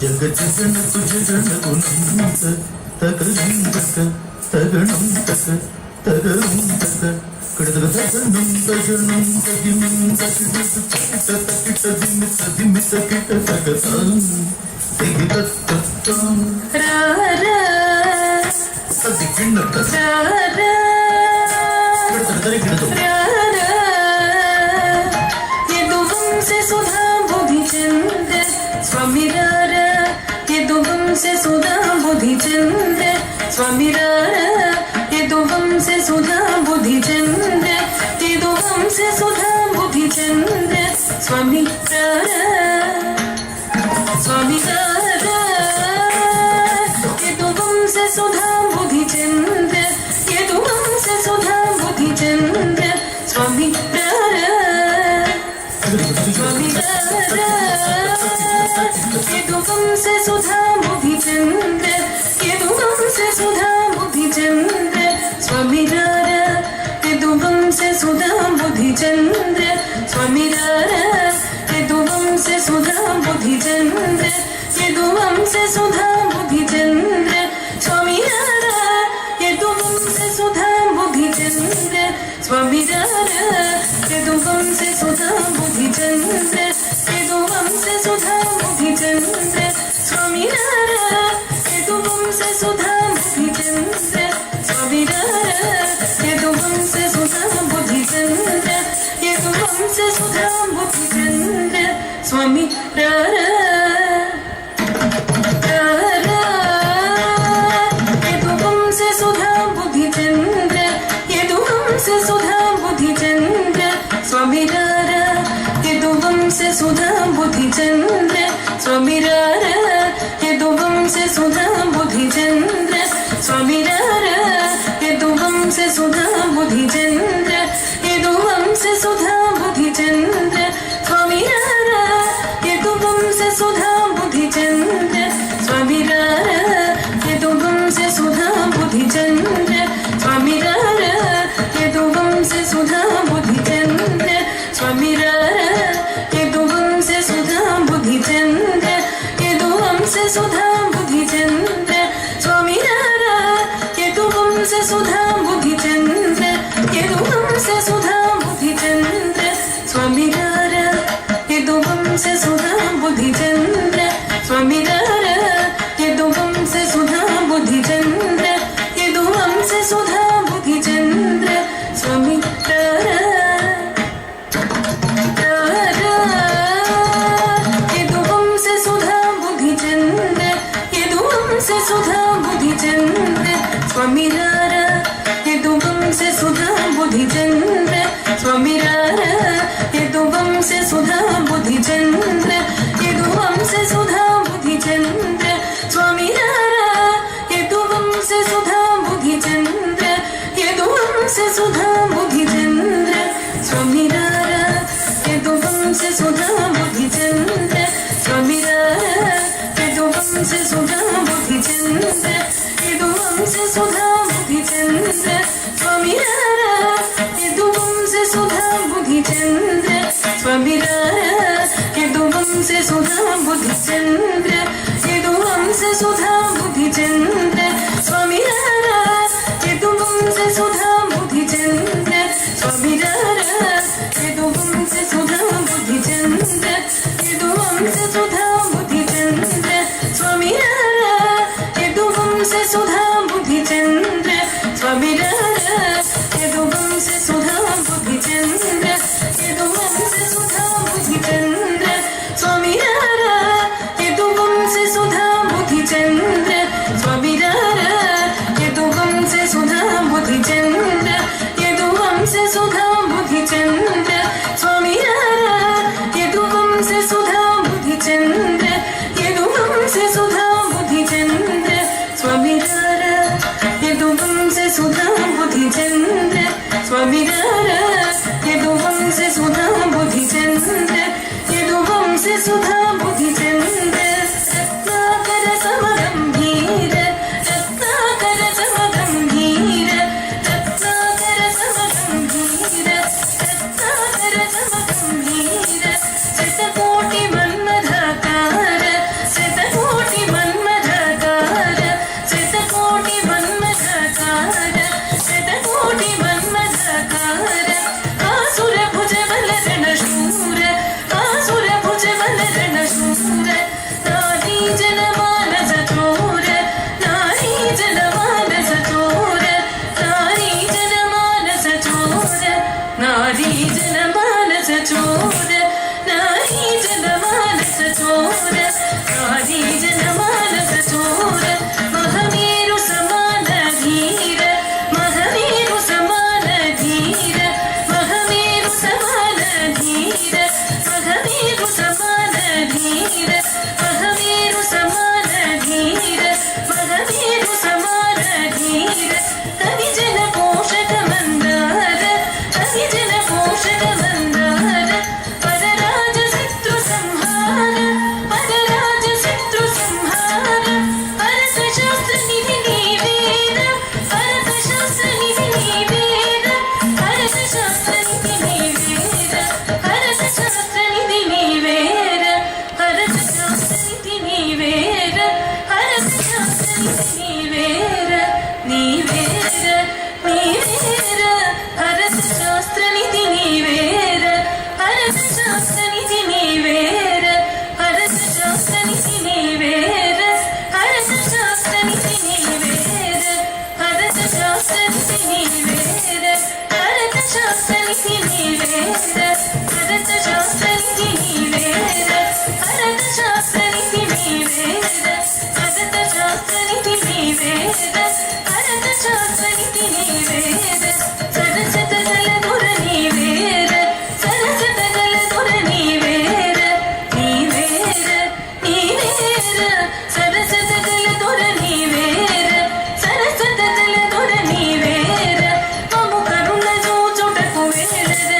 జగ జగన సుజగణ గుణంత తగనంతక తగనం తక తగనం తక కడదగ తగనం తగనం తగినం తగిన తకిట తకిట దిమిత దిమిత కిట తగతం దిగిత తత్తం రారా సది కింద తగ రారా కడదగ తరి కిడద రారా యదువంశ సుధా బుద్ధి చంద్ర స్వామి రారా యదువంశ సుధా బుద్ధి చంద్ర స్వామి రారా యదువంశ సుధా బుద్ధి చంద్ర యదువంశ సుధా బుద్ధి చంద్ర స్వామి రారా స్వామి రారా యదువంశ సుధా బుద్ధి చంద్ర యదువంశ సుధా బుద్ధి చంద్ర స్వామి రారా స్వామి రారా యదువంశ సుధా బుద్ధి చంద్ర యదువంశ సుధా బుద్ధి చంద్ర స్వామి రారా యదువంశ సుధా బుద్ధి చంద్ర స్వామి రారా యదువంశ సుధా బుద్ధి చంద్ర యదువంశ సుధా బుద్ధి చంద్ర స్వామి రారా యదువంశ సుధా బుద్ధి చంద్ర స్వామి రారా యదువంశ సుధా బుద్ధి చంద్ర యదువంశ సుధా బుద్ధి చంద్ర స్వామి రారా యదువంశ సుధా బుద్ధి చంద్ర స్వామి రారా యదువంశ సుధా బుద్ధి చంద్ర యదువంశ సుధా బుద్ధి చంద్ర స్వామి రారా రారా యదువంశ సుధా బుద్ధి చంద్ర యదువంశ సుధా బుద్ధి చంద్ర స్వామి రారా యదువంశ సుధా బుద్ధి చంద్ర స్వామి రారా యదువంశ సుధా బుద్ధి చంద్ర స్వామి రారా యదువంశ సుధా బుద్ధి చంద్ర యదువంశ సుధా బుద్ధి చంద్ర స్వామి రారా యదువంశ సుధా బుద్ధి చంద్ర స్వామి రారా యదువంశ సుధా బుద్ధి చంద్ర స్వామి రారా యదువంశ సుధా బుద్ధి చంద్ర స్వామి రారా యదువంశ సుధా బుద్ధి చంద్ర యదువంశ సుధా బుద్ధి చంద్ర స్వామి రారా యదువంశ సుధా బుద్ధి చంద్ర యదువంశ సుధా బుద్ధి చంద్ర స్వామి రారా యదువంశ సుధా బుద్ధి చంద్ర స్వామి రారా యదువంశ సుధా బుద్ధి చంద్ర యదువంశ సుధా బుద్ధి చంద్ర స్వామి రారా యదువంశ సుధా బుద్ధి చంద్ర యదువంశ సుధా బుద్ధి చంద్ర స్వామి రారా యదువంశ సుధా బుద్ధి చంద్ర స్వామి రారా యదువంశ సుధా బుద్ధి చంద్ర యదువంశ సుధా బుద్ధి చంద్ర స్వామి రారా యదువంశ సుధా బుద్ధి చంద్ర యదువంశ సుధా బుద్ధి చంద్ర స్వామి రారా యదువంశ సుధా బుద్ధి చంద్ర స్వామి రారా యదువంశ సుధా బుద్ధి చంద్ర యదువంశ సుధా బుద్ధి చంద్ర స్వామి రారా యదువంశ సుధా బుద్ధి చంద్ర స్వామి రారా యదువంశ సుధా బుద్ధి చంద్ర యదువంశ సుధా బుద్ధి చంద్ర స్వామి రారా యదువంశ సుధా బుద్ధి చంద్ర స్వామి రారా యదువంశ సుధా బుద్ధి చంద్ర యదువంశ సుధా బుద్ధి చంద్ర స్వామి రారా యదువంశ సుధా బుద్ధి చంద్ర స్వామి రారా యదువంశ సుధా బుద్ధి చంద్ర యదువంశ సుధా బుద్ధి చంద్ర స్వామి రారా యదువంశ సుధా బుద్ధి చంద్ర స్వామి स्वमिरार यदुवंश सुधा बुद्धिचन्द्र स्वमिरार यदुवंश सुधा बुद्धिचन्द्र यदुवंश सुधा बुद्धिचन्द्र रत्नाकर समगम्भीर रत्नाकर समगम्भीर रत्नाकर समगम्भीर रत्नाकर समगम्भीर शतकोटि मन्मथाकार शतकोटि मन्मथाकार शतकोटि मन्मथाकार शतकोटि मन्मथाकार आसुर भुज बल रणशूर आसुर भुज बल रणशूर नारी जनमानस चोर नारी जनमानस चोर नारी जनमानस चोर नारी जनमानस चोर नारी जनमानस चोर नारी जनमानस चोर महावीरु समान धीर महावीरु समान धीर महावीरु समान धीर महावीरु समान धीर महावीरु समान धीर महावीरु समान धीर कवि जन पोषक मंदार कवि जन पोषक मंदार परराज शत्रु संहार परराज शत्रु संहार भरत शास्त्र निधि निवेद भरत शास्त्र निधि निवेद भरत शास्त्र निधि निवेद भरत शास्त्र निधि निवेद भरत शास्त्र निधि निवेद भरत शास्त्र निधि निवेद निवेद निवेद भरत शास्त्र निधि निवेद भरत शास्त्र निधि निवेद भरत शास्त्र निधि निवेद भरत शास्त्र निधि निवेद भरत शास्त्र निधि निवेद भरत शास्त्र निधि निवेद भरत शास्त्र निधि निवेद भरत शास्त्र निधि निवेद भरत शास्त्र निधि निवेद भरत शास्त्र निधि निवेद सरसत जल दुर निवेद सरसत जल दुर निवेद निवेद निवेद सरसत जल दुर निवेद सरसत जल दुर निवेद ममु करुण చూచుటకు వేలర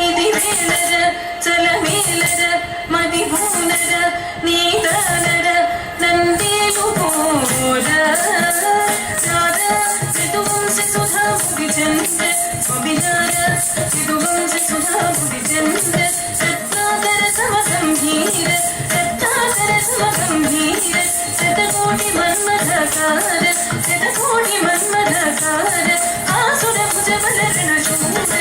ఇది వేలర చల వేలర మది భూనర నీదానర నందేలు పోర రాధా యదువంశ సుధా బుద్ధిచంద్ర స్వమిరార యదువంశ సుధా బుద్ధిచంద్ర రత్నాకర సమగంభీర రత్నాకర సమగంభీర శతకోటి మన్మథాకార శతకోటి మన్మథాకార ఆసుర భుజ బల రణశూర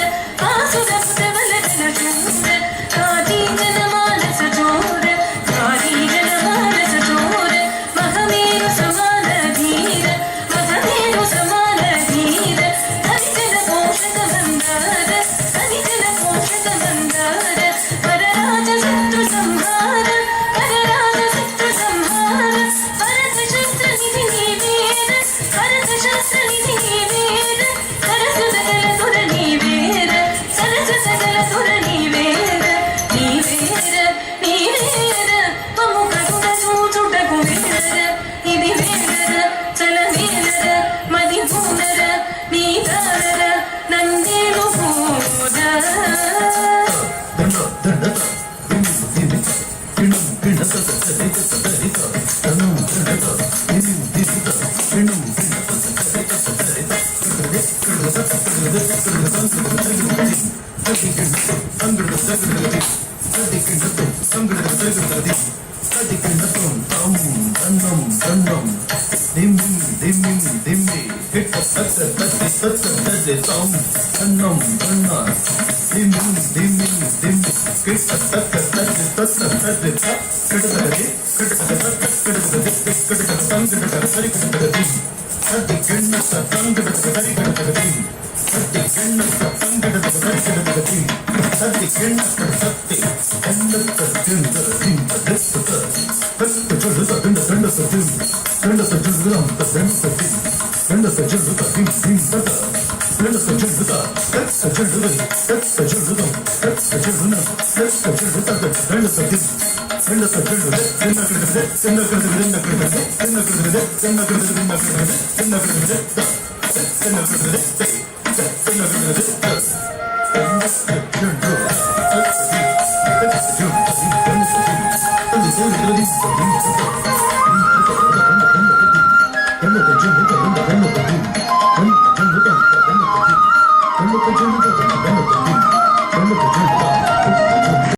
ఆసుర భుజ బల రణశూర నారీ జనమానస చోర నారీ జనమానస చోర మహమేరు సమాన ధీర మహమేరు సమాన ధీర హరిజన పోషక మందార హరిజన పోషక మందార పరరాజ శత్రు సంహార పరరాజ శత్రు సంహార భరత శాస్త్ర నిధి నివేద భరత శాస్త్ర నిధి నివేద సరస్వత గల దుర నివేద సరస్వత గల దుర నివేద నివేద నివేద మము కరుణ చూచుటకు వేలర ఇది వేలర చల వేలర మది భూనర నీదానర నందేలు పోర దండ దండత దిమిత కిణం కిణత సరిత సరిత తనం దండత దిమిత కిణం కిణత సరిత సరిత కడత కడత సంగడ సగడతి సది కిణత సంగడ సగడతి సది కిణత తం దండం దండం దిమ్మి దిమ్మి దిమ్మి కిట సత్త తత్తి సత్త తత్తి తం దండం దండ దిమ్మి దిమ్మి దిమ్మి కిట సత్త తత్తి సత్త తత్తి కడతగది కడతగది కడతగది కడతగది సంగడ సరి కడతగది సది కిణత సంగడ సరి కడతగది సది కిణత సంగడ సరి కడతగది సది కిణత సత్తి దండ దింద దింద దస్తత దస్త జడుత దండ దండ సత్తి దండ సజుడుదం దండ సత్తి దండ సజుడుత దిం దిం దత దండ సజుడుత దత సజుడుదం దత సజుడుదం దత సజుడున దత సజుడుత దండ సత్తి Thank you.